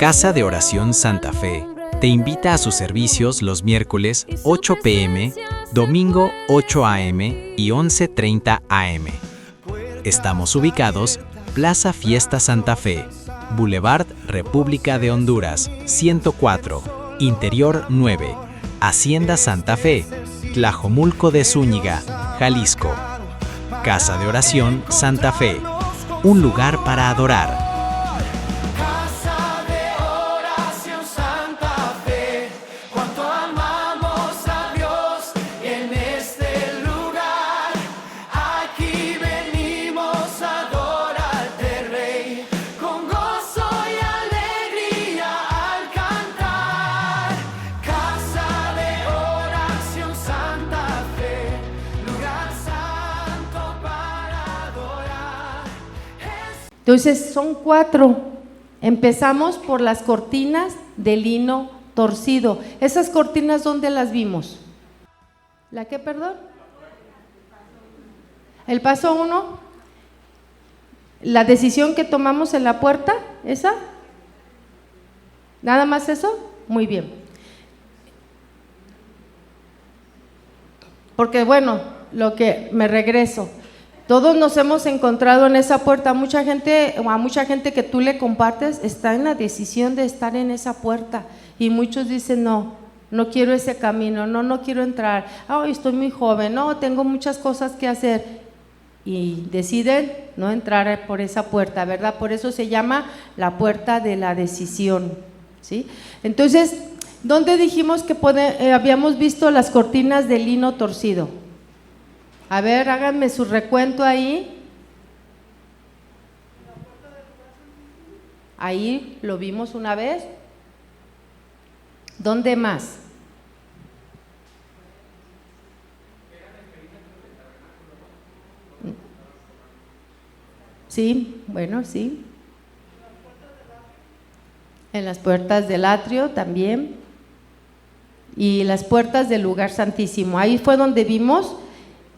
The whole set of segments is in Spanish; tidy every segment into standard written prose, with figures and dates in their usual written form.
Casa de Oración Santa Fe te invita a sus servicios los miércoles 8 p.m., domingo 8 a.m. y 11:30 a.m. Estamos ubicados Plaza Fiesta Santa Fe, Boulevard República de Honduras, 104, Interior 9, Hacienda Santa Fe, Tlajomulco de Zúñiga, Jalisco. Casa de Oración Santa Fe, un lugar para adorar. Entonces son 4. Empezamos por las cortinas de lino torcido. ¿Esas cortinas dónde las vimos? ¿La qué, perdón? El paso 1. La decisión que tomamos en la puerta, ¿esa? ¿Nada más eso? Muy bien. Porque bueno, lo que me regreso. Todos nos hemos encontrado en esa puerta. A mucha gente que tú le compartes está en la decisión de estar en esa puerta y muchos dicen no quiero ese camino, no quiero entrar, estoy muy joven, tengo muchas cosas que hacer y deciden no entrar por esa puerta, ¿verdad? Por eso se llama la puerta de la decisión, ¿sí? Entonces, ¿dónde dijimos que habíamos visto las cortinas de lino torcido? A ver, háganme su recuento ahí. Ahí lo vimos una vez. ¿Dónde más? Sí, bueno, sí. En las puertas del atrio también. Y las puertas del lugar santísimo. Ahí fue donde vimos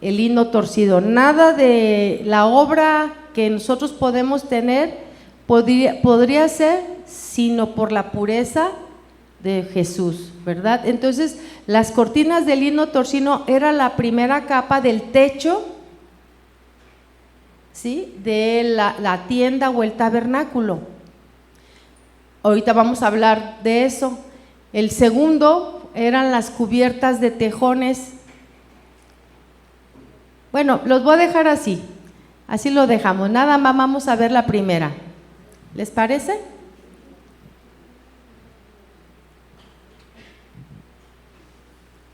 el lino torcido. Nada de la obra que nosotros podemos tener podría ser sino por la pureza de Jesús, ¿verdad? Entonces, las cortinas de lino torcido era la primera capa del techo, ¿sí? De la tienda o el tabernáculo. Ahorita vamos a hablar de eso. El segundo eran las cubiertas de tejones. Bueno, los voy a dejar así lo dejamos, nada más vamos a ver la primera. ¿Les parece?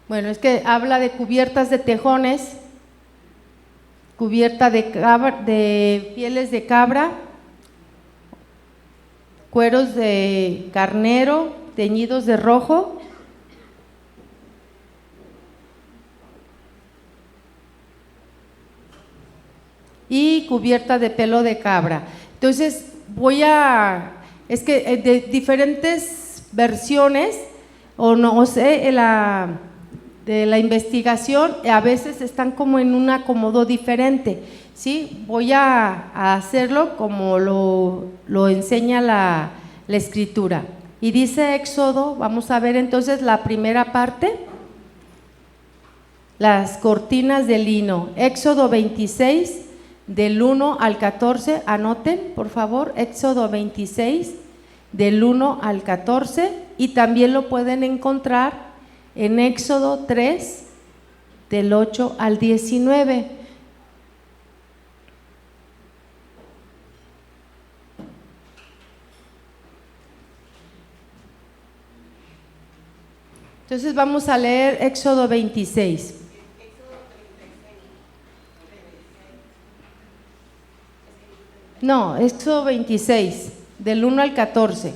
Bueno, es que habla de cubiertas de tejones, cubierta de pieles de cabra, cueros de carnero teñidos de rojo, y cubierta de pelo de cabra. Entonces es que de diferentes versiones o no sé, de la investigación a veces están como en un acomodo diferente, ¿sí? Voy a hacerlo como lo enseña la escritura. Y dice Éxodo, vamos a ver entonces la primera parte, las cortinas de lino, Éxodo 26, del 1 al 14, anoten por favor, Éxodo 26, del 1 al 14, y también lo pueden encontrar en Éxodo 3, del 8 al 19. Entonces vamos a leer Éxodo 26. No, Éxodo 26, del 1 al 14.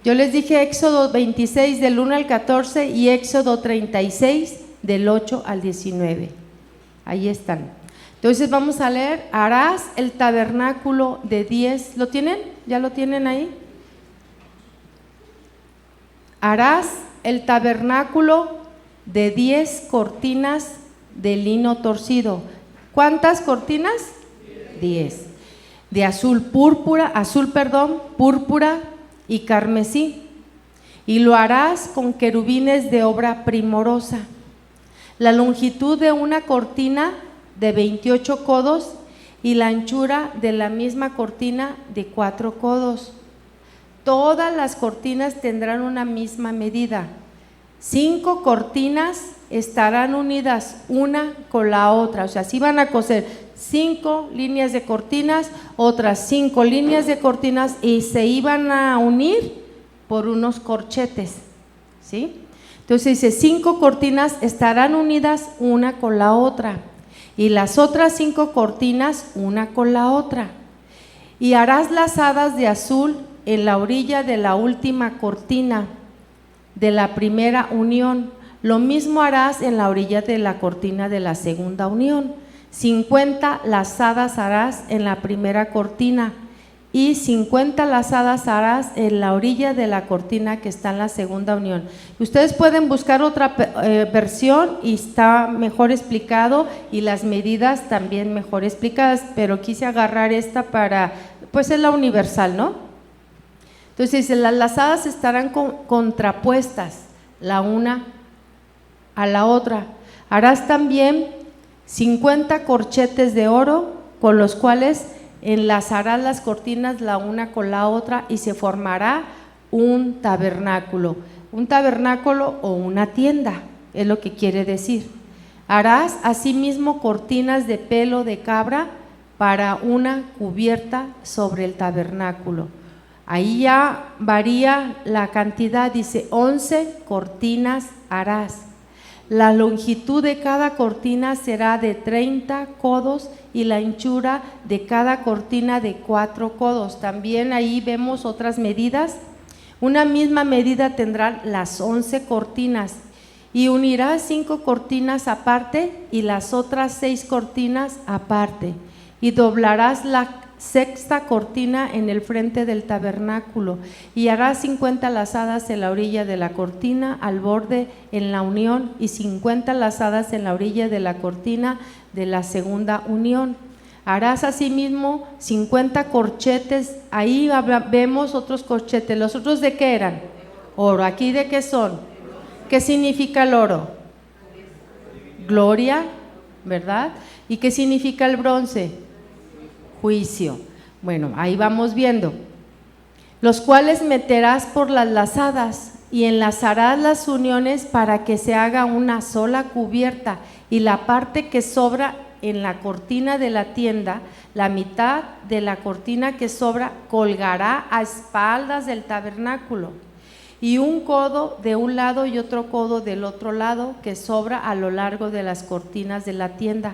Yo les dije Éxodo 26, del 1 al 14 y Éxodo 36, del 8 al 19. Ahí están. Entonces vamos a leer, harás el tabernáculo de 10. ¿Lo tienen? ¿Ya lo tienen ahí? Harás el tabernáculo de 10 cortinas de lino torcido. ¿Cuántas cortinas? 10. de púrpura y carmesí, y lo harás con querubines de obra primorosa. La longitud de una cortina de 28 codos y la anchura de la misma cortina de 4 codos. Todas las cortinas tendrán una misma medida. 5 cortinas estarán unidas una con la otra, o sea, si van a coser 5 líneas de cortinas, otras 5 líneas de cortinas, y se iban a unir por unos corchetes, ¿sí? Entonces dice, 5 cortinas estarán unidas una con la otra, y las otras 5 cortinas una con la otra. Y harás lazadas de azul en la orilla de la última cortina de la primera unión. Lo mismo harás en la orilla de la cortina de la segunda unión. 50 lazadas harás en la primera cortina y 50 lazadas harás en la orilla de la cortina que está en la segunda unión. Ustedes pueden buscar otra versión y está mejor explicado, y las medidas también mejor explicadas, pero quise agarrar esta para, pues es la universal, ¿no? Entonces dice, las lazadas estarán contrapuestas la una a la otra. Harás también 50 corchetes de oro, con los cuales enlazarás las cortinas la una con la otra, y se formará un tabernáculo o una tienda, es lo que quiere decir. Harás asimismo cortinas de pelo de cabra para una cubierta sobre el tabernáculo. Ahí ya varía la cantidad, dice 11 cortinas harás. La longitud de cada cortina será de 30 codos y la anchura de cada cortina de 4 codos. También ahí vemos otras medidas. Una misma medida tendrán las 11 cortinas, y unirás 5 cortinas aparte y las otras 6 cortinas aparte, y doblarás la sexta cortina en el frente del tabernáculo, y harás 50 lazadas en la orilla de la cortina al borde en la unión, y 50 lazadas en la orilla de la cortina de la segunda unión. Harás asimismo 50 corchetes. Ahí vemos otros corchetes. ¿Los otros de qué eran? Oro. ¿Aquí de qué son? ¿Qué significa el oro? Gloria, ¿verdad? ¿Y qué significa el bronce? Juicio. Bueno, ahí vamos viendo. Los cuales meterás por las lazadas y enlazarás las uniones para que se haga una sola cubierta, y la parte que sobra en la cortina de la tienda, la mitad de la cortina que sobra, colgará a espaldas del tabernáculo, y un codo de un lado y otro codo del otro lado que sobra a lo largo de las cortinas de la tienda,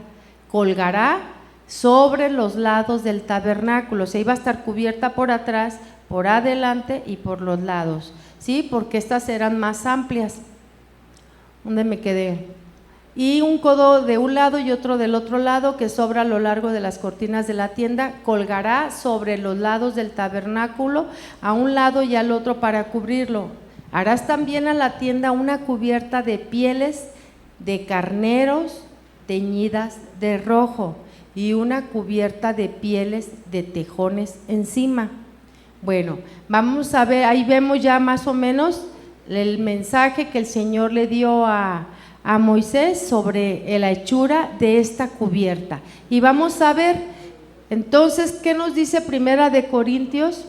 colgará sobre los lados del tabernáculo. O sea, iba a estar cubierta por atrás, por adelante y por los lados, ¿sí? Porque estas eran más amplias. ¿Dónde me quedé? Y un codo de un lado y otro del otro lado que sobra a lo largo de las cortinas de la tienda, colgará sobre los lados del tabernáculo, a un lado y al otro, para cubrirlo. Harás también a la tienda una cubierta de pieles de carneros teñidas de rojo, y una cubierta de pieles de tejones encima. Bueno, vamos a ver, ahí vemos ya más o menos el mensaje que el Señor le dio a Moisés sobre la hechura de esta cubierta. Y vamos a ver entonces qué nos dice Primera de Corintios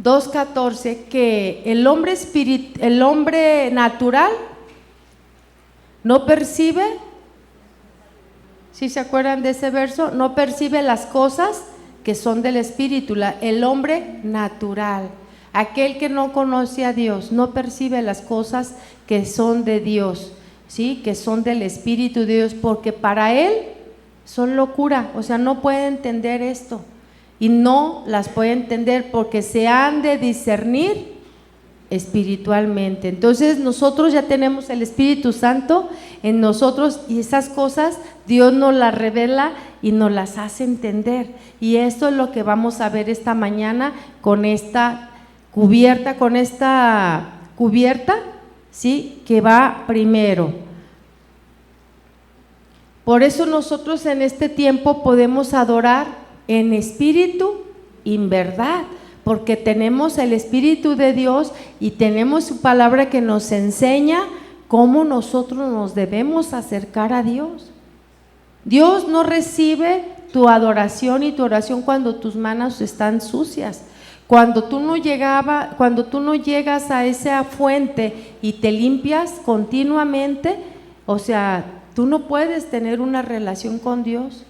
2:14, que el hombre natural no percibe. ¿Sí se acuerdan de ese verso? No percibe las cosas que son del Espíritu. El hombre natural, aquel que no conoce a Dios, no percibe las cosas que son de Dios, ¿sí? Que son del Espíritu de Dios, porque para él son locura. O sea, no puede entender esto, y no las puede entender porque se han de discernir espiritualmente. Entonces nosotros ya tenemos el Espíritu Santo en nosotros, y esas cosas Dios nos las revela y nos las hace entender, y esto es lo que vamos a ver esta mañana con esta cubierta, ¿sí? Que va primero. Por eso nosotros en este tiempo podemos adorar en espíritu y en verdad, porque tenemos el Espíritu de Dios y tenemos su palabra que nos enseña cómo nosotros nos debemos acercar a Dios. Dios no recibe tu adoración y tu oración cuando tus manos están sucias. Cuando tú no llegas a esa fuente y te limpias continuamente, o sea, tú no puedes tener una relación con Dios.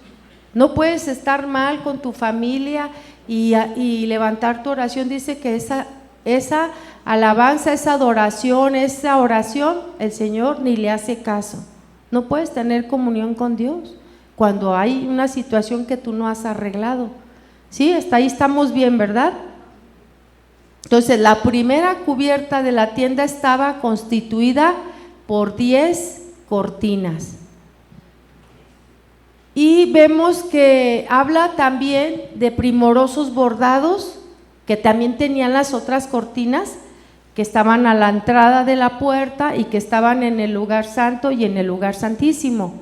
No puedes estar mal con tu familia y levantar tu oración. Dice que esa alabanza, esa adoración, esa oración, el Señor ni le hace caso. No puedes tener comunión con Dios cuando hay una situación que tú no has arreglado. Sí, hasta ahí estamos bien, ¿verdad? Entonces, la primera cubierta de la tienda estaba constituida por 10 cortinas. Y vemos que habla también de primorosos bordados, que también tenían las otras cortinas, que estaban a la entrada de la puerta y que estaban en el lugar santo y en el lugar santísimo.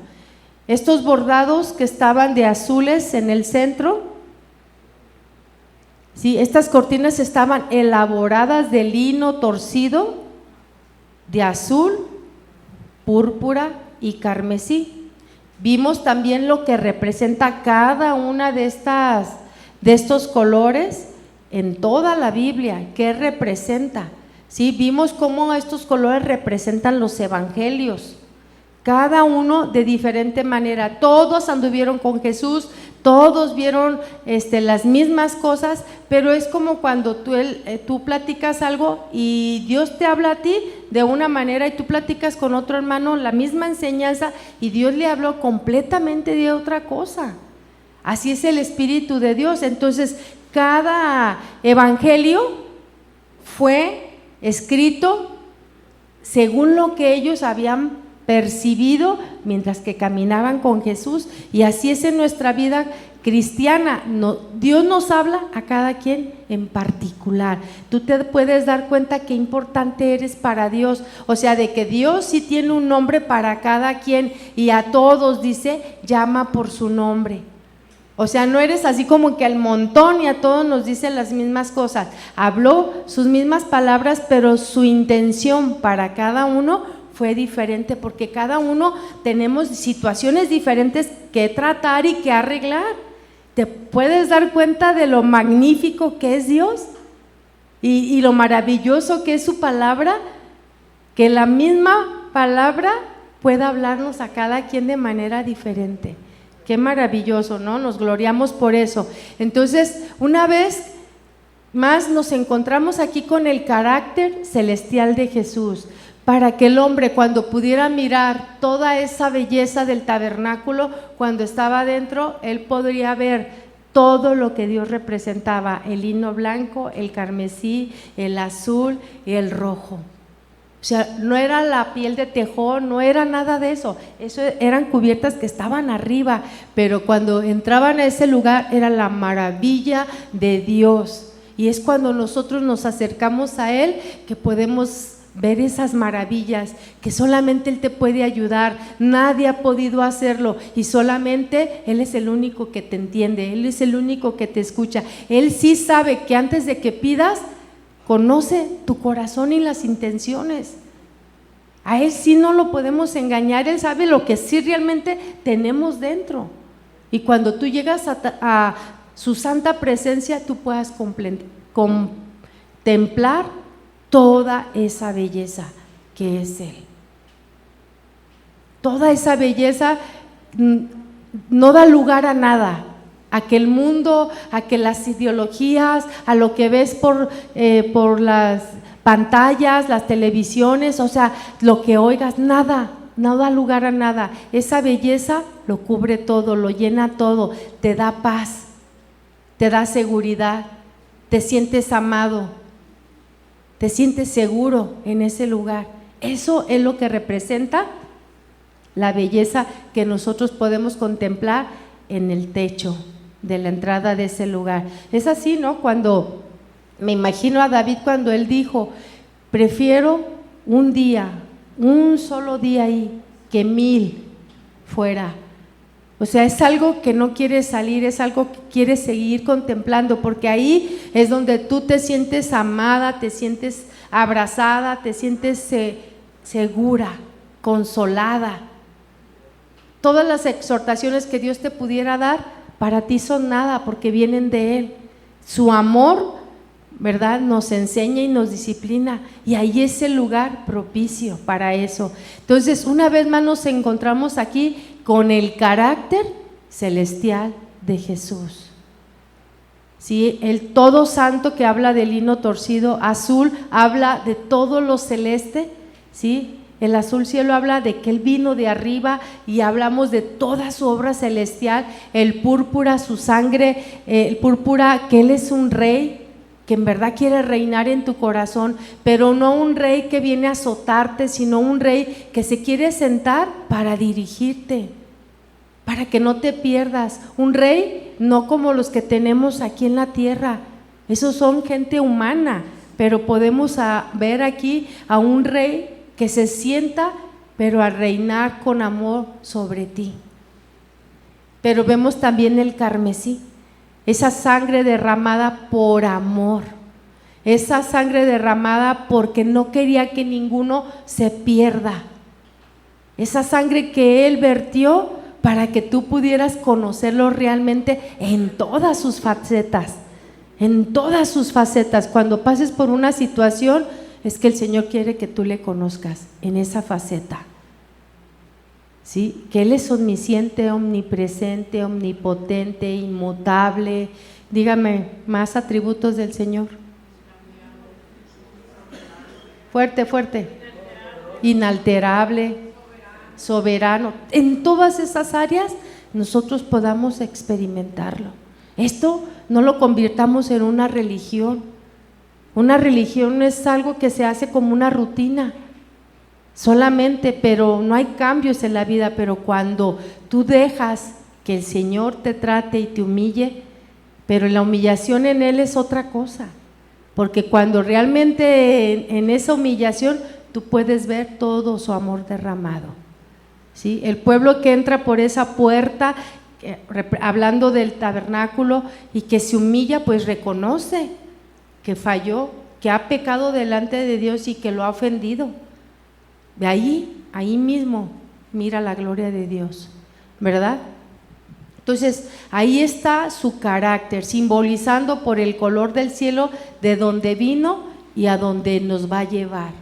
Estos bordados que estaban de azules en el centro, sí, estas cortinas estaban elaboradas de lino torcido, de azul, púrpura y carmesí. Vimos también lo que representa cada una de estos colores en toda la Biblia. ¿Qué representa? Sí, vimos cómo estos colores representan los evangelios, cada uno de diferente manera. Todos anduvieron con Jesús, todos vieron las mismas cosas, pero es como cuando tú platicas algo y Dios te habla a ti de una manera y tú platicas con otro hermano la misma enseñanza y Dios le habló completamente de otra cosa. Así es el Espíritu de Dios. Entonces, cada evangelio fue escrito según lo que ellos habían percibido mientras que caminaban con Jesús, y así es en nuestra vida cristiana. Dios nos habla a cada quien en particular. Tú te puedes dar cuenta qué importante eres para Dios, o sea, de que Dios sí tiene un nombre para cada quien y a todos dice, llama por su nombre. O sea, no eres así como que al montón y a todos nos dice las mismas cosas. Habló sus mismas palabras, pero su intención para cada uno fue diferente, porque cada uno tenemos situaciones diferentes que tratar y que arreglar. ¿Te puedes dar cuenta de lo magnífico que es Dios? Y lo maravilloso que es su palabra, que la misma palabra pueda hablarnos a cada quien de manera diferente. Qué maravilloso, ¿no? Nos gloriamos por eso. Entonces, una vez más nos encontramos aquí con el carácter celestial de Jesús, para que el hombre, cuando pudiera mirar toda esa belleza del tabernáculo, cuando estaba dentro, él podría ver todo lo que Dios representaba: el lino blanco, el carmesí, el azul y el rojo. O sea, no era la piel de tejón, no era nada de eso. Eso eran cubiertas que estaban arriba, pero cuando entraban a ese lugar era la maravilla de Dios. Y es cuando nosotros nos acercamos a Él que podemos ver esas maravillas, que solamente Él te puede ayudar. Nadie ha podido hacerlo y solamente Él es el único que te entiende, Él es el único que te escucha. Él sí sabe que antes de que pidas, conoce tu corazón y las intenciones. A Él sí no lo podemos engañar, Él sabe lo que sí realmente tenemos dentro. Y cuando tú llegas a su santa presencia, tú puedas contemplar toda esa belleza que es Él. Toda esa belleza no da lugar a nada, a que el mundo, a que las ideologías, a lo que ves por las pantallas, las televisiones, o sea, lo que oigas, nada, no da lugar a nada. Esa belleza lo cubre todo, lo llena todo, te da paz, te da seguridad, te sientes amado, te sientes seguro en ese lugar. Eso es lo que representa la belleza que nosotros podemos contemplar en el techo de la entrada de ese lugar. Es así, ¿no? Cuando me imagino a David cuando él dijo, prefiero un solo día ahí, que 1000 fuera. O sea, es algo que no quieres salir, es algo que quieres seguir contemplando, porque ahí es donde tú te sientes amada, te sientes abrazada, te sientes segura, consolada. Todas las exhortaciones que Dios te pudiera dar, para ti son nada, porque vienen de Él. Su amor, ¿verdad?, nos enseña y nos disciplina, y ahí es el lugar propicio para eso. Entonces, una vez más nos encontramos aquí con el carácter celestial de Jesús. ¿Sí? El todo santo que habla del lino torcido azul, habla de todo lo celeste, ¿sí? El azul cielo habla de que Él vino de arriba y hablamos de toda su obra celestial. El púrpura, su sangre, el púrpura, que Él es un rey que en verdad quiere reinar en tu corazón, pero no un rey que viene a azotarte, sino un rey que se quiere sentar para dirigirte, para que no te pierdas. Un rey no como los que tenemos aquí en la tierra, esos son gente humana, pero podemos ver aquí a un rey que se sienta, pero a reinar con amor sobre ti. Pero vemos también el carmesí, esa sangre derramada por amor, esa sangre derramada porque no quería que ninguno se pierda, esa sangre que Él vertió para que tú pudieras conocerlo realmente en todas sus facetas, en todas sus facetas. Cuando pases por una situación, es que el Señor quiere que tú le conozcas en esa faceta. ¿Sí? Que Él es omnisciente, omnipresente, omnipotente, inmutable. Dígame más atributos del Señor. Fuerte, fuerte. Inalterable, soberano. En todas esas áreas nosotros podamos experimentarlo. Esto no lo convirtamos en una religión. Una religión no es algo que se hace como una rutina solamente, pero no hay cambios en la vida. Pero cuando tú dejas que el Señor te trate y te humille, pero la humillación en Él es otra cosa, porque cuando realmente en esa humillación tú puedes ver todo su amor derramado, ¿sí? El pueblo que entra por esa puerta, hablando del tabernáculo, y que se humilla, pues reconoce que falló, que ha pecado delante de Dios y que lo ha ofendido. De ahí mismo mira la gloria de Dios, ¿verdad? Entonces ahí está su carácter, simbolizando por el color del cielo de donde vino y a donde nos va a llevar.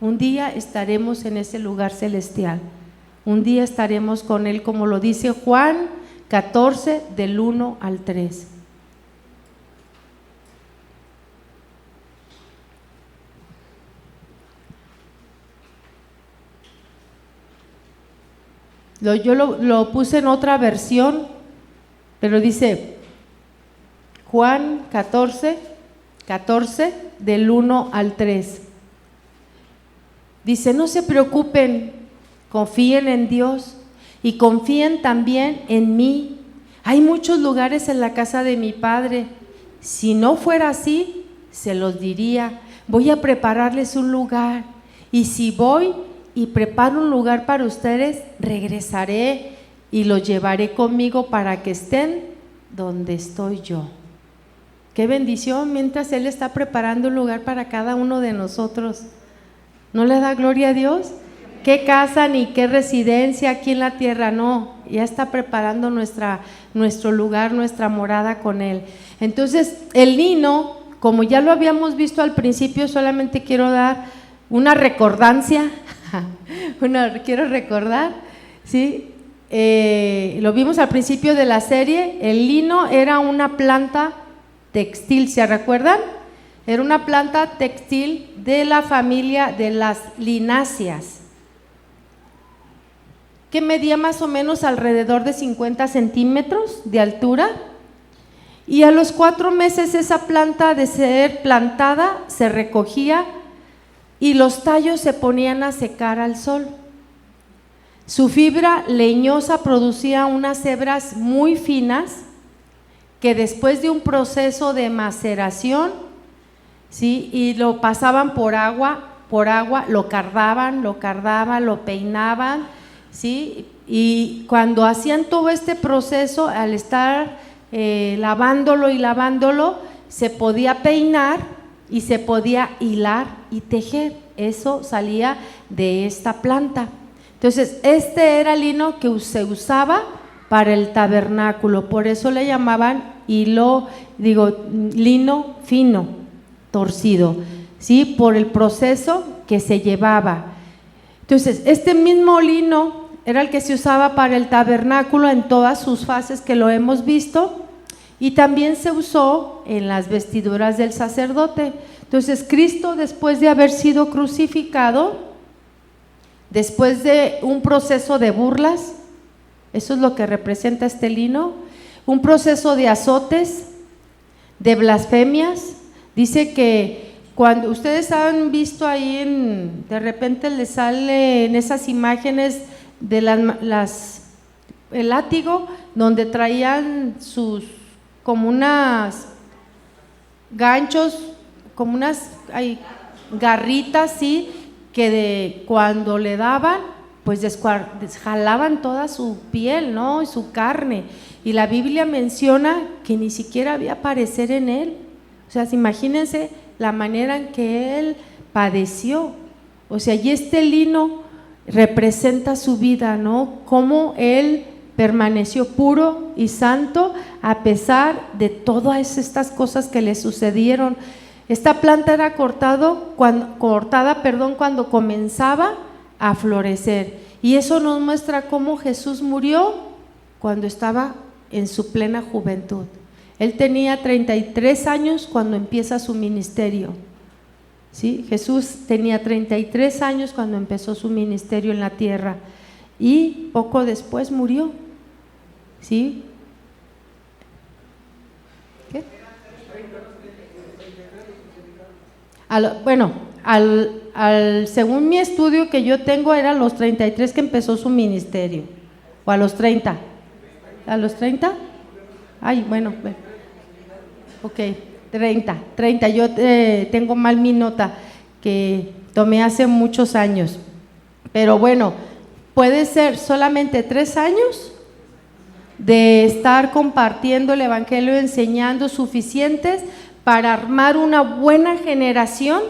Un día estaremos en ese lugar celestial, un día estaremos con Él, como lo dice Juan 14 del 1 al 3. Yo lo puse en otra versión, pero dice Juan 14 del 1 al 3. Dice: no se preocupen, confíen en Dios y confíen también en mí. Hay muchos lugares en la casa de mi Padre. Si no fuera así, se los diría. Voy a prepararles un lugar, y si voy y preparo un lugar para ustedes, regresaré y los llevaré conmigo para que estén donde estoy yo. Qué bendición, mientras Él está preparando un lugar para cada uno de nosotros. ¿No le da gloria a Dios? ¿Qué casa ni qué residencia aquí en la tierra? No, ya está preparando nuestro lugar, nuestra morada con Él. Entonces, el lino, como ya lo habíamos visto al principio, solamente quiero dar una recordancia. Quiero recordar, ¿sí? Lo vimos al principio de la serie. El lino era una planta textil, ¿se recuerdan? Era una planta textil de la familia de las lináceas, que medía más o menos alrededor de 50 centímetros de altura, y a los 4 meses esa planta, de ser plantada, se recogía y los tallos se ponían a secar al sol. Su fibra leñosa producía unas hebras muy finas que después de un proceso de maceración, ¿sí?, y lo pasaban por agua, lo cardaban, lo peinaban, ¿sí?, Y cuando hacían todo este proceso, al estar lavándolo y lavándolo, se podía peinar y se podía hilar y tejer. Eso salía de esta planta. Entonces, este era el lino que se usaba para el tabernáculo, por eso le llamaban lino fino, torcido, ¿sí? Por el proceso que se llevaba. Entonces, este mismo lino era el que se usaba para el tabernáculo en todas sus fases que lo hemos visto, y también se usó en las vestiduras del sacerdote. Entonces, Cristo, después de haber sido crucificado, después de un proceso de burlas, eso es lo que representa este lino, un proceso de azotes, de blasfemias. Dice que cuando ustedes han visto ahí, de repente les sale en esas imágenes de el látigo, donde traían como unas ganchos, como unas garritas, ¿sí? Que cuando le daban, pues jalaban toda su piel, ¿no? Y su carne. Y la Biblia menciona que ni siquiera había parecer en él. O sea, imagínense la manera en que él padeció. O sea, y este lino representa su vida, ¿no? Cómo él permaneció puro y santo a pesar de todas estas cosas que le sucedieron. Esta planta era cortada cuando comenzaba a florecer, y eso nos muestra cómo Jesús murió cuando estaba en su plena juventud. Él tenía 33 años cuando empieza su ministerio, ¿sí? Jesús tenía 33 años cuando empezó su ministerio en la tierra, y poco después murió, ¿sí? ¿Qué? Según mi estudio que yo tengo, eran los 33 que empezó su ministerio, o a los 30. ¿A los 30? Ay, bueno, ok, 30. Yo tengo mal mi nota que tomé hace muchos años, pero bueno, puede ser solamente 3 años de estar compartiendo el evangelio, enseñando, suficientes para armar una buena generación,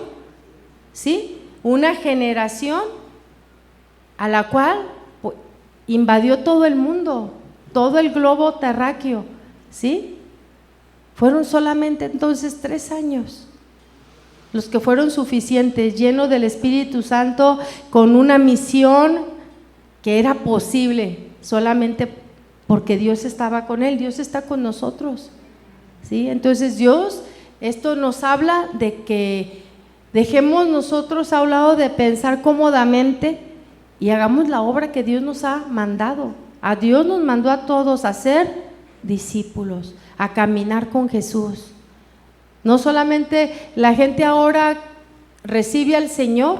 ¿sí? Una generación a la cual invadió todo el mundo, todo el globo terráqueo, ¿sí? Fueron solamente entonces 3 años los que fueron suficientes, llenos del Espíritu Santo, con una misión que era posible solamente porque Dios estaba con él. Dios está con nosotros, ¿sí? Entonces Dios, esto nos habla de que dejemos nosotros a un lado de pensar cómodamente y hagamos la obra que Dios nos ha mandado. A Dios nos mandó a todos a ser discípulos, a caminar con Jesús. No solamente la gente ahora recibe al Señor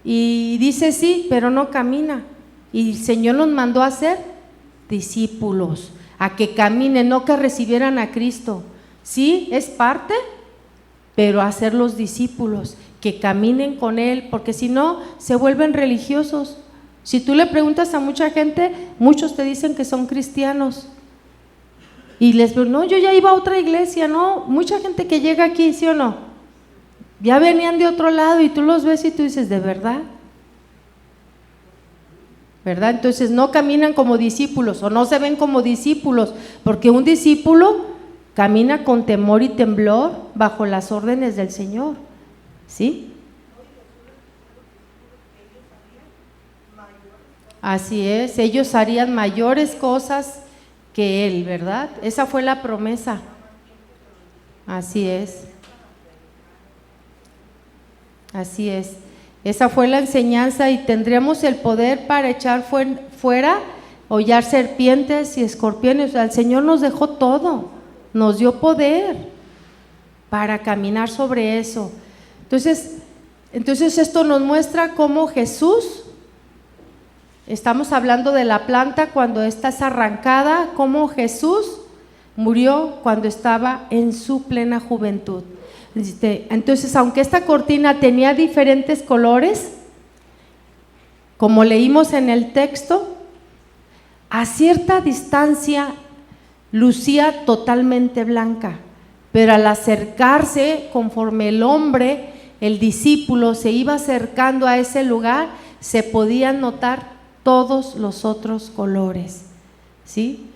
y dice sí, pero no camina. Y el Señor nos mandó a ser discípulos, a que caminen, no que recibieran a Cristo. Sí, es parte, pero a ser los discípulos, que caminen con Él, porque si no, se vuelven religiosos. Si tú le preguntas a mucha gente, muchos te dicen que son cristianos. Y les digo, no, yo ya iba a otra iglesia, no, mucha gente que llega aquí, ¿sí o no? Ya venían de otro lado y tú los ves y tú dices, ¿de verdad? ¿Verdad? Entonces no caminan como discípulos o no se ven como discípulos, porque un discípulo camina con temor y temblor bajo las órdenes del Señor, ¿sí? Así es, ellos harían mayores cosas que Él, ¿verdad? Esa fue la promesa. Así es. Así es. Esa fue la enseñanza, y tendremos el poder para echar fuera, hollar serpientes y escorpiones. O sea, el Señor nos dejó todo, nos dio poder para caminar sobre eso. Entonces esto nos muestra cómo Jesús, estamos hablando de la planta cuando ésta es arrancada, cómo Jesús murió cuando estaba en su plena juventud. Entonces, aunque esta cortina tenía diferentes colores, como leímos en el texto, A cierta distancia lucía totalmente blanca, pero al acercarse, conforme el hombre, el discípulo, se iba acercando a ese lugar, se podían notar todos los otros colores, ¿sí?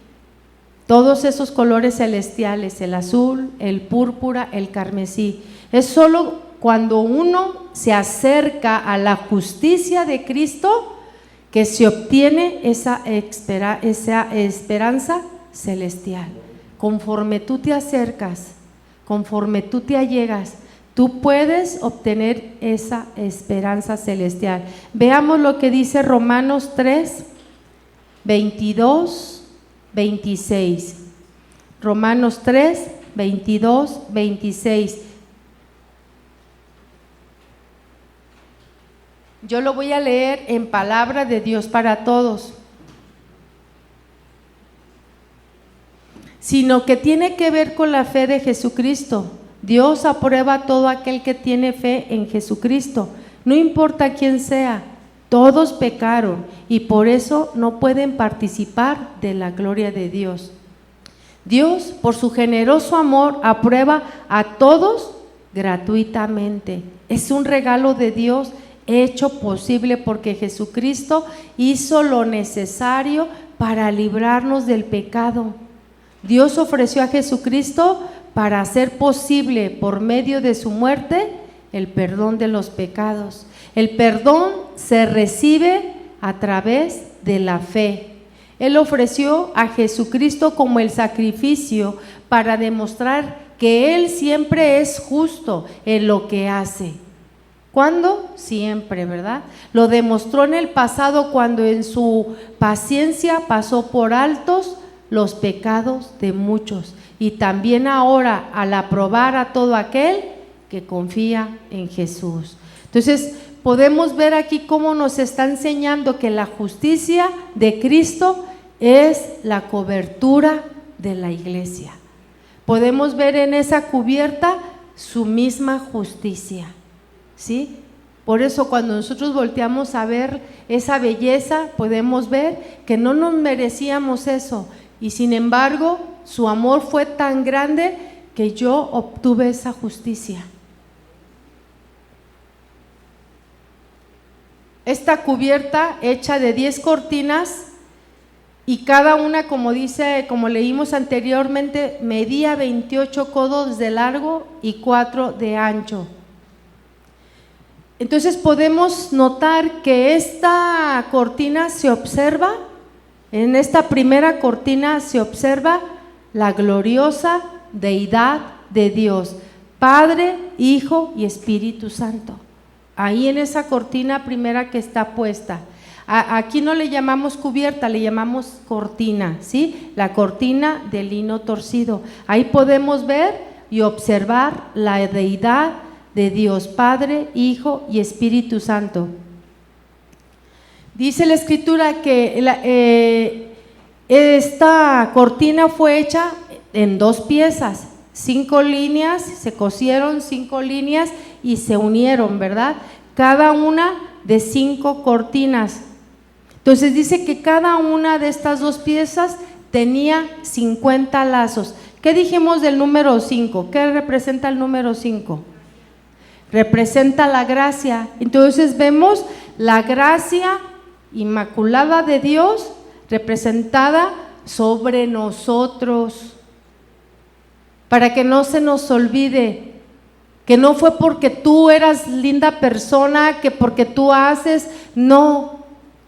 Todos esos colores celestiales, el azul, el púrpura, el carmesí. Es solo cuando uno se acerca a la justicia de Cristo que se obtiene esa esperanza celestial. Conforme tú te acercas, conforme tú te allegas, tú puedes obtener esa esperanza celestial. Veamos lo que dice Romanos 3, 22, 26. Romanos 3, 22, 26. Yo lo voy a leer en palabra de Dios para todos. Sino que tiene que ver con la fe de Jesucristo. Dios aprueba a todo aquel que tiene fe en Jesucristo, no importa quién sea. Todos pecaron y por eso no pueden participar de la gloria de Dios. Dios, por su generoso amor, aprueba a todos gratuitamente. Es un regalo de Dios hecho posible porque Jesucristo hizo lo necesario para librarnos del pecado. Dios ofreció a Jesucristo para hacer posible por medio de su muerte el perdón de los pecados. El perdón se recibe a través de la fe. Él ofreció a Jesucristo como el sacrificio para demostrar que Él siempre es justo en lo que hace. ¿Cuándo? Siempre, ¿verdad? Lo demostró en el pasado cuando en su paciencia pasó por altos los pecados de muchos, y también ahora al aprobar a todo aquel que confía en Jesús. Entonces podemos ver aquí cómo nos está enseñando que la justicia de Cristo es la cobertura de la iglesia. Podemos ver en esa cubierta su misma justicia, ¿sí? Por eso cuando nosotros volteamos a ver esa belleza, podemos ver que no nos merecíamos eso, y sin embargo su amor fue tan grande que yo obtuve esa justicia. Esta cubierta hecha de 10 cortinas, y cada una, como leímos anteriormente, medía 28 codos de largo y 4 de ancho. Entonces podemos notar que esta cortina se observa, en esta primera cortina se observa la gloriosa deidad de Dios, Padre, Hijo y Espíritu Santo. Ahí en esa cortina primera que está puesta. Aquí no le llamamos cubierta, le llamamos cortina, ¿sí? La cortina de lino torcido. Ahí podemos ver y observar la deidad de Dios, Padre, Hijo y Espíritu Santo. Dice la Escritura que esta cortina fue hecha en 2 piezas, 5 líneas, se cosieron 5 líneas y se unieron, ¿verdad? Cada una de 5 cortinas. Entonces dice que cada una de estas 2 piezas tenía 50 lazos. ¿Qué dijimos del número 5? ¿Qué representa el número 5? Representa la gracia. Entonces vemos la gracia inmaculada de Dios representada sobre nosotros, para que no se nos olvide que no fue porque tú eras linda persona, que porque tú haces, no,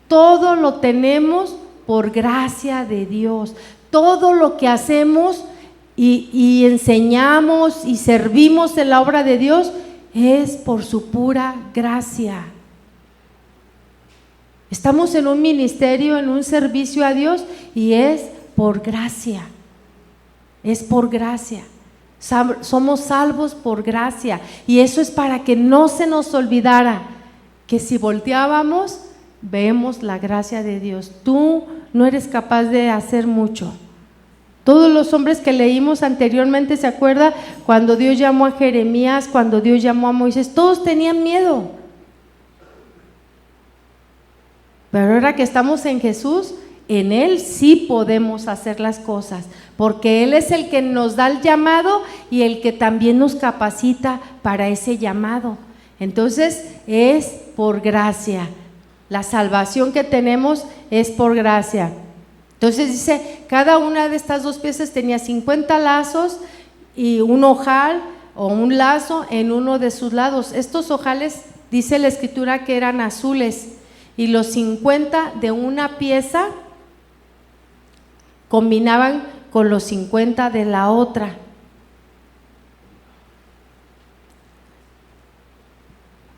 todo lo tenemos por gracia de Dios. Todo lo que hacemos y enseñamos y servimos en la obra de Dios es por su pura gracia. Estamos en un ministerio, en un servicio a Dios, y es por gracia, es por gracia. Somos salvos por gracia, y eso es para que no se nos olvidara que si volteábamos, vemos la gracia de Dios. Tú no eres capaz de hacer mucho. Todos los hombres que leímos anteriormente, ¿se acuerda? Cuando Dios llamó a Jeremías, cuando Dios llamó a Moisés, todos tenían miedo. Pero ahora que estamos en Jesús, en Él sí podemos hacer las cosas, porque Él es el que nos da el llamado y el que también nos capacita para ese llamado. Entonces es por gracia, la salvación que tenemos es por gracia. Entonces dice, cada una de estas dos piezas tenía 50 lazos y un ojal o un lazo en uno de sus lados. Estos ojales, dice la escritura, que eran azules, y los 50 de una pieza combinaban con los 50 de la otra.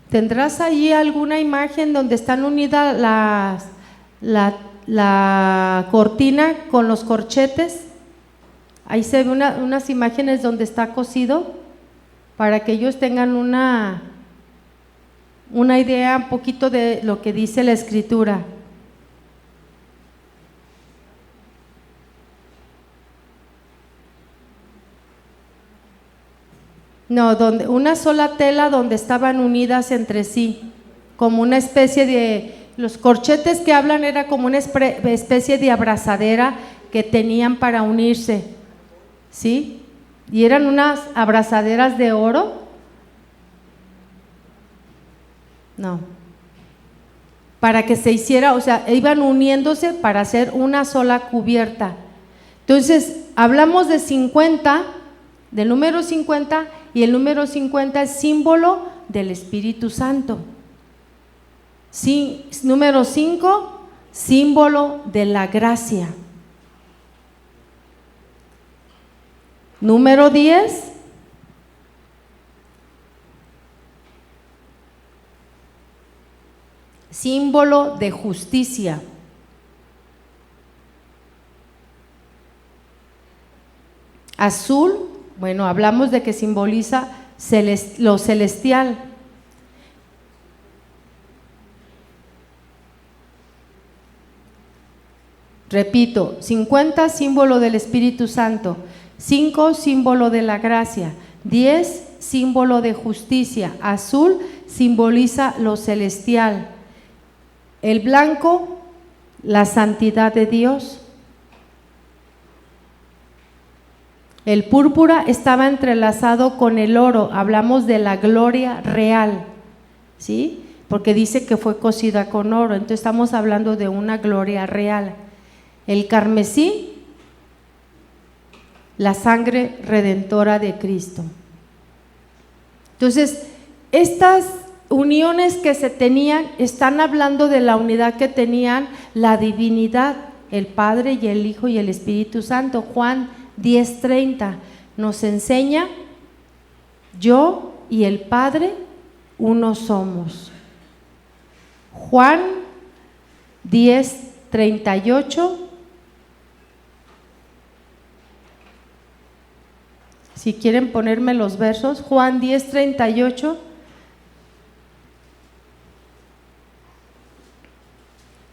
¿Tendrás allí alguna imagen donde están unidas la cortina con los corchetes? Ahí se ve unas imágenes donde está cosido, para que ellos tengan una idea un poquito de lo que dice la escritura. No, donde una sola tela donde estaban unidas entre sí, como una especie de, los corchetes que hablan era como una especie de abrazadera que tenían para unirse, ¿sí? Y eran unas abrazaderas de oro. No, para que se hiciera, o sea, iban uniéndose para hacer una sola cubierta. Entonces, hablamos de 50, del número 50, y el número 50 es símbolo del Espíritu Santo. Sí, número 5, símbolo de la gracia. Número 10, símbolo de justicia. Azul, bueno, hablamos de que simboliza lo celestial. Repito, 50 símbolo del Espíritu Santo, 5 símbolo de la gracia, 10 símbolo de justicia. Azul simboliza lo celestial. El blanco, la santidad de Dios. El púrpura estaba entrelazado con el oro, hablamos de la gloria real, ¿sí? Porque dice que fue cosida con oro, entonces estamos hablando de una gloria real. El carmesí, la sangre redentora de Cristo. Entonces, estas uniones que se tenían están hablando de la unidad que tenían la divinidad, el Padre y el Hijo y el Espíritu Santo. Juan 10:30 nos enseña, yo y el Padre uno somos. Juan 10:38, si quieren ponerme los versos, Juan 10:38,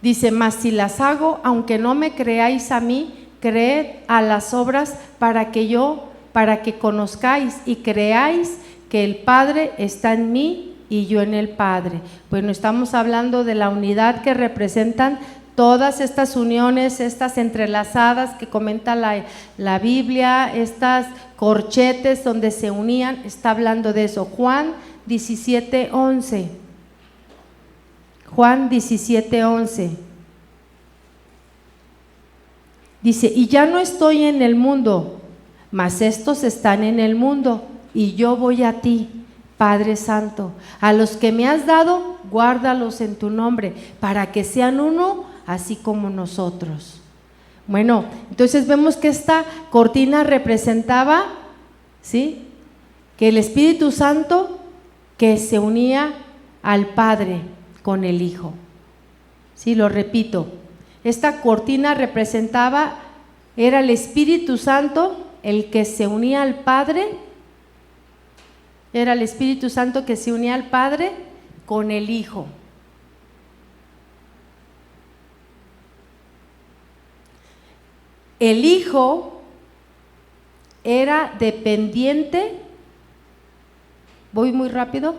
dice, mas si las hago, aunque no me creáis a mí, creed a las obras para que conozcáis y creáis que el Padre está en mí y yo en el Padre. Bueno, estamos hablando de la unidad que representan todas estas uniones, estas entrelazadas que comenta la Biblia, estas corchetes donde se unían, está hablando de eso. Juan 17:11. Juan 17:11. Dice, y ya no estoy en el mundo, mas estos están en el mundo, y yo voy a ti, Padre Santo. A los que me has dado, guárdalos en tu nombre, para que sean uno, así como nosotros. Bueno, entonces vemos que esta cortina representaba, ¿sí?, que el Espíritu Santo que se unía al Padre con el Hijo. Sí, lo repito. Esta cortina representaba, era el Espíritu Santo el que se unía al Padre, era el Espíritu Santo que se unía al Padre con el Hijo. El Hijo era dependiente, voy muy rápido,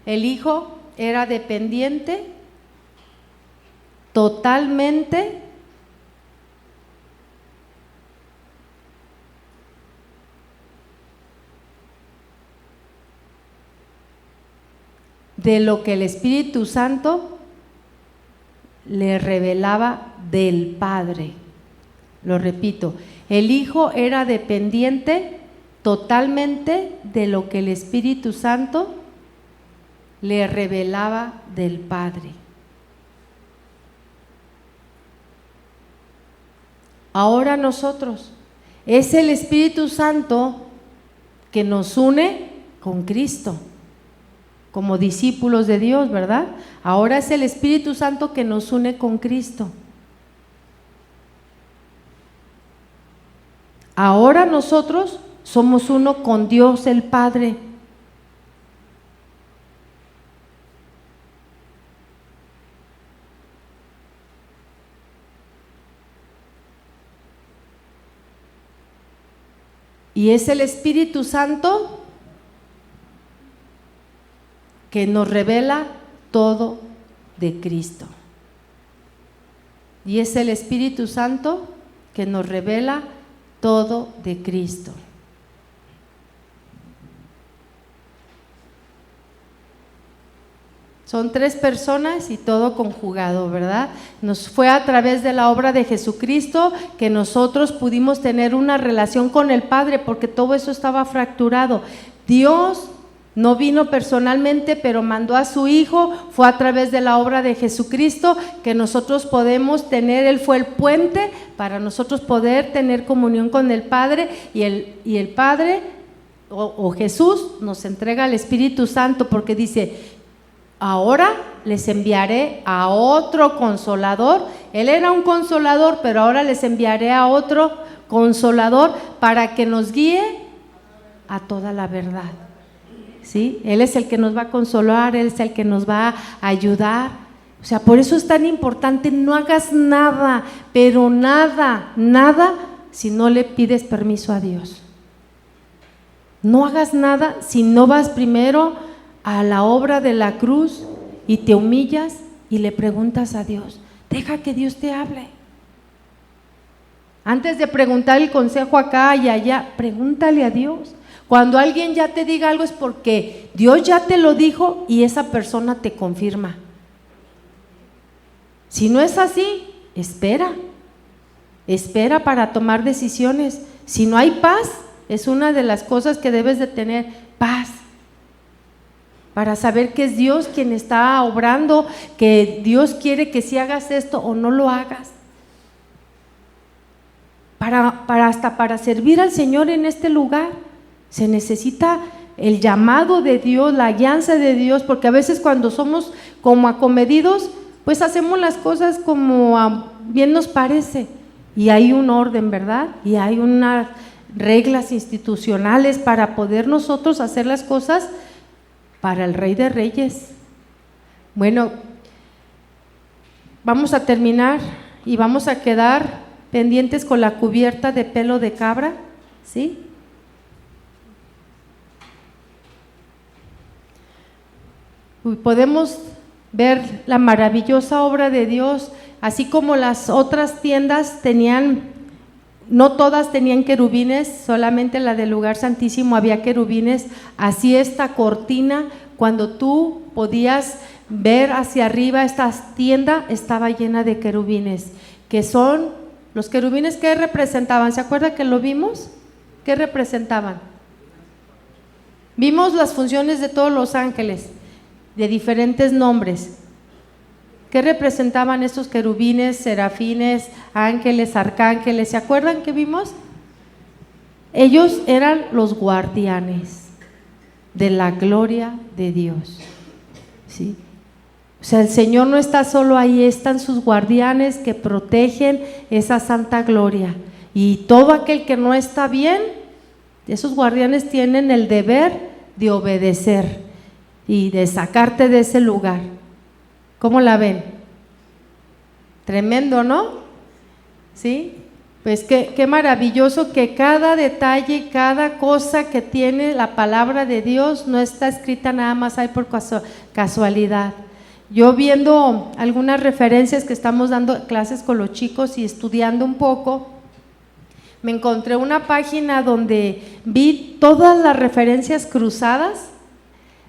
el Hijo era dependiente totalmente de lo que el Espíritu Santo le revelaba del Padre. Lo repito, el Hijo era dependiente totalmente de lo que el Espíritu Santo le revelaba del Padre. Ahora nosotros, es el Espíritu Santo que nos une con Cristo, como discípulos de Dios, ¿verdad? Ahora es el Espíritu Santo que nos une con Cristo. Ahora nosotros somos uno con Dios el Padre. Y es el Espíritu Santo que nos revela todo de Cristo. Y es el Espíritu Santo que nos revela todo de Cristo. Son tres personas y todo conjugado, ¿verdad? Nos fue a través de la obra de Jesucristo que nosotros pudimos tener una relación con el Padre, porque todo eso estaba fracturado. Dios no vino personalmente, pero mandó a su Hijo. Fue a través de la obra de Jesucristo que nosotros podemos tener. Él fue el puente para nosotros poder tener comunión con el Padre, y el Padre o Jesús nos entrega el Espíritu Santo, porque dice: ahora les enviaré a otro consolador. Él era un consolador, pero ahora les enviaré a otro consolador para que nos guíe a toda la verdad. ¿Sí? Él es el que nos va a consolar, Él es el que nos va a ayudar. O sea, por eso es tan importante: no hagas nada, pero nada, si no le pides permiso a Dios. No hagas nada si no vas primero a la obra de la cruz y te humillas y le preguntas a Dios. Deja que Dios te hable. Antes de preguntar el consejo acá y allá, pregúntale a Dios. Cuando alguien ya te diga algo es porque Dios ya te lo dijo y esa persona te confirma. Si no es así, espera para tomar decisiones. Si no hay paz, es una de las cosas que debes de tener, paz, para saber que es Dios quien está obrando, que Dios quiere que si hagas esto o no lo hagas. Hasta para servir al Señor en este lugar se necesita el llamado de Dios, la guianza de Dios, porque a veces cuando somos como acomedidos, pues hacemos las cosas como bien nos parece, y hay un orden, ¿verdad? Y hay unas reglas institucionales para poder nosotros hacer las cosas para el Rey de Reyes. Bueno, vamos a terminar y vamos a quedar pendientes con la cubierta de pelo de cabra, ¿sí? Podemos ver la maravillosa obra de Dios, así como las otras tiendas tenían, no todas tenían querubines, solamente la del lugar santísimo había querubines. Así esta cortina, cuando tú podías ver hacia arriba, esta tienda estaba llena de querubines, que son los querubines que representaban. ¿Se acuerda que lo vimos? ¿Qué representaban? Vimos las funciones de todos los ángeles, de diferentes nombres. ¿Qué representaban estos querubines, serafines, ángeles, arcángeles? ¿Se acuerdan que vimos? Ellos eran los guardianes de la gloria de Dios, ¿sí? O sea, el Señor no está solo ahí, están sus guardianes que protegen esa santa gloria. Y todo aquel que no está bien, esos guardianes tienen el deber de obedecer y de sacarte de ese lugar. ¿Cómo la ven? Tremendo, ¿no? ¿Sí? Pues qué maravilloso que cada detalle, cada cosa que tiene la palabra de Dios no está escrita nada más ahí por casualidad. Yo viendo algunas referencias que estamos dando clases con los chicos y estudiando un poco, me encontré una página donde vi todas las referencias cruzadas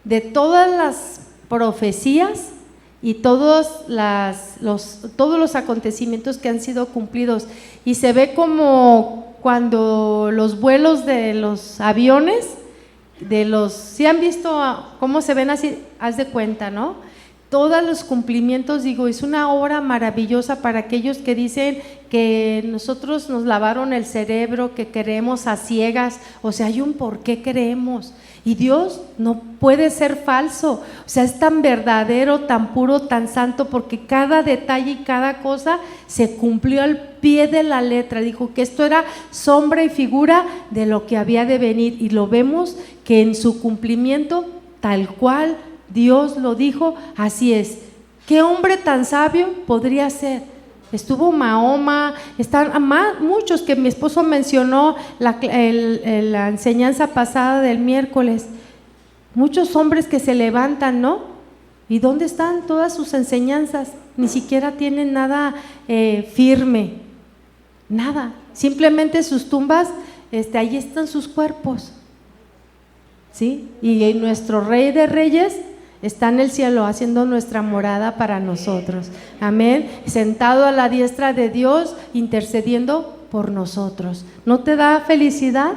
de todas las profecías y todos los acontecimientos que han sido cumplidos. Y se ve como cuando los vuelos de los aviones, ¿sí han visto cómo se ven así? Haz de cuenta, ¿no? Todos los cumplimientos, digo, es una obra maravillosa para aquellos que dicen que nosotros nos lavaron el cerebro, que creemos a ciegas. O sea, hay un por qué creemos. Y Dios no puede ser falso, o sea, es tan verdadero, tan puro, tan santo, porque cada detalle y cada cosa se cumplió al pie de la letra. Dijo que esto era sombra y figura de lo que había de venir, y lo vemos que en su cumplimiento, tal cual Dios lo dijo, así es. ¿Qué hombre tan sabio podría ser? Estuvo Mahoma, están muchos que mi esposo mencionó la enseñanza pasada del miércoles. Muchos hombres que se levantan, ¿no? ¿Y dónde están todas sus enseñanzas? Ni siquiera tienen nada firme, nada. Simplemente sus tumbas, ahí están sus cuerpos, ¿sí? Y nuestro Rey de Reyes está en el cielo haciendo nuestra morada para nosotros, amén, sentado a la diestra de Dios, intercediendo por nosotros. ¿No te da felicidad?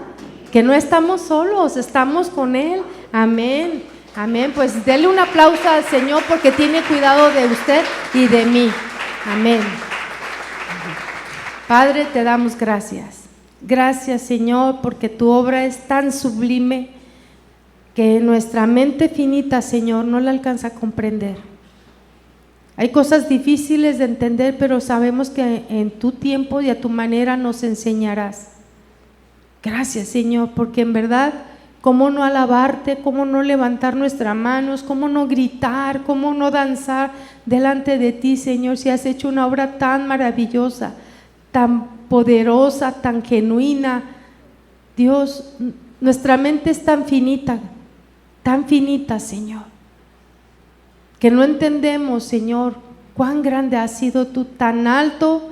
Que no estamos solos, estamos con Él, amén, amén. Pues denle un aplauso al Señor porque tiene cuidado de usted y de mí, amén. Padre, te damos gracias, gracias Señor, porque tu obra es tan sublime que nuestra mente finita, Señor, no la alcanza a comprender. Hay cosas difíciles de entender, pero sabemos que en tu tiempo y a tu manera nos enseñarás. Gracias, Señor, porque en verdad, cómo no alabarte, cómo no levantar nuestras manos, cómo no gritar, cómo no danzar delante de ti, Señor, si has hecho una obra tan maravillosa, tan poderosa, tan genuina. Dios, nuestra mente es tan finita, Señor, que no entendemos, Señor, cuán grande has sido tú, tan alto,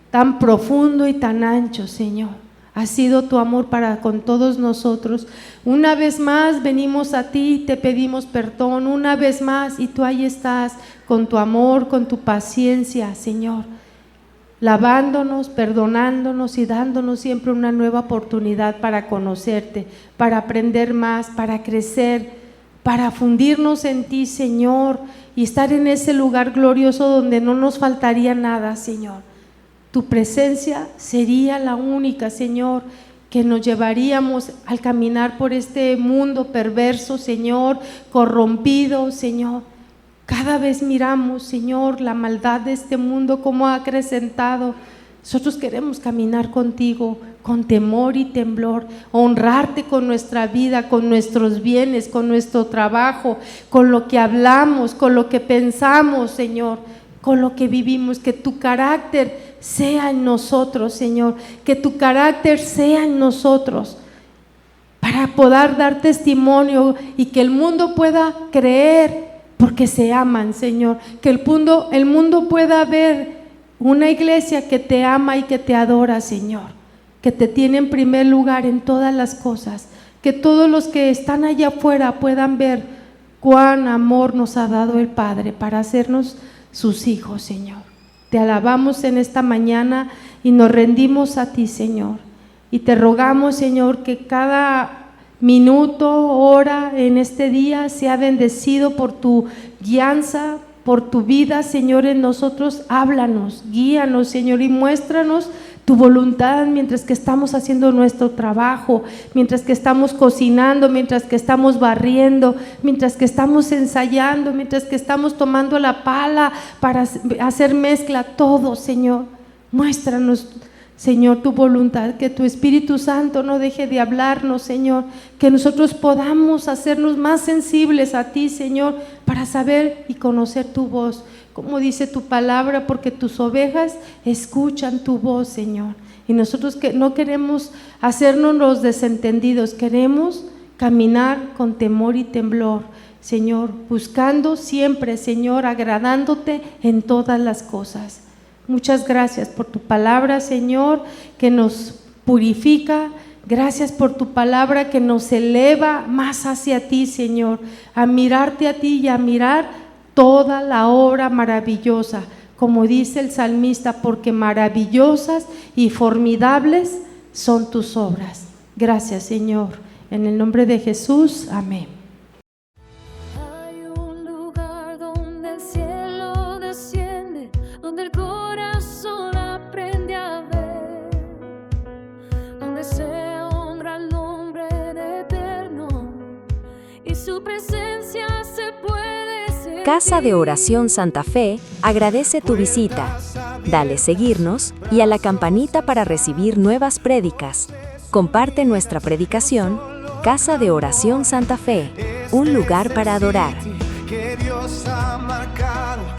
tan profundo y tan ancho, Señor. Ha sido tu amor para con todos nosotros. Una vez más venimos a ti y te pedimos perdón, una vez más, y tú ahí estás con tu amor, con tu paciencia, Señor, lavándonos, perdonándonos y dándonos siempre una nueva oportunidad para conocerte, para aprender más, para crecer, para fundirnos en ti, Señor, y estar en ese lugar glorioso donde no nos faltaría nada, Señor. Tu presencia sería la única, Señor, que nos llevaríamos al caminar por este mundo perverso, Señor, corrompido, Señor. Cada vez miramos, Señor, la maldad de este mundo, cómo ha acrecentado. Nosotros queremos caminar contigo con temor y temblor, honrarte con nuestra vida, con nuestros bienes, con nuestro trabajo, con lo que hablamos, con lo que pensamos, Señor, con lo que vivimos. Que tu carácter sea en nosotros, Señor, que tu carácter sea en nosotros, para poder dar testimonio y que el mundo pueda creer porque se aman, Señor, que el mundo pueda ver una iglesia que te ama y que te adora, Señor, que te tiene en primer lugar en todas las cosas, que todos los que están allá afuera puedan ver cuán amor nos ha dado el Padre para hacernos sus hijos, Señor. Te alabamos en esta mañana y nos rendimos a ti, Señor, y te rogamos, Señor, que cada minuto, hora en este día sea bendecido por tu guianza, por tu vida, Señor, en nosotros. Háblanos, guíanos, Señor, y muéstranos tu voluntad mientras que estamos haciendo nuestro trabajo, mientras que estamos cocinando, mientras que estamos barriendo, mientras que estamos ensayando, mientras que estamos tomando la pala para hacer mezcla. Todo, Señor, muéstranos, Señor, tu voluntad, que tu Espíritu Santo no deje de hablarnos, Señor, que nosotros podamos hacernos más sensibles a ti, Señor, para saber y conocer tu voz, como dice tu palabra, porque tus ovejas escuchan tu voz, Señor, y nosotros que no queremos hacernos los desentendidos, queremos caminar con temor y temblor, Señor, buscando siempre, Señor, agradándote en todas las cosas. Muchas gracias por tu palabra, Señor, que nos purifica, Gracias por tu palabra que nos eleva más hacia ti, Señor, a mirarte a ti y a mirar toda la obra maravillosa, como dice el salmista, porque maravillosas y formidables son tus obras. Gracias, Señor. En el nombre de Jesús, amén. Hay un lugar donde el cielo desciende, donde el corazón aprende a ver, donde se honra el nombre de Eterno y su presencia se puede sentir. Casa de Oración Santa Fe agradece tu visita. Dale seguirnos y a la campanita para recibir nuevas prédicas. Comparte nuestra predicación. Casa de Oración Santa Fe, un lugar para adorar. Que Dios ha marcado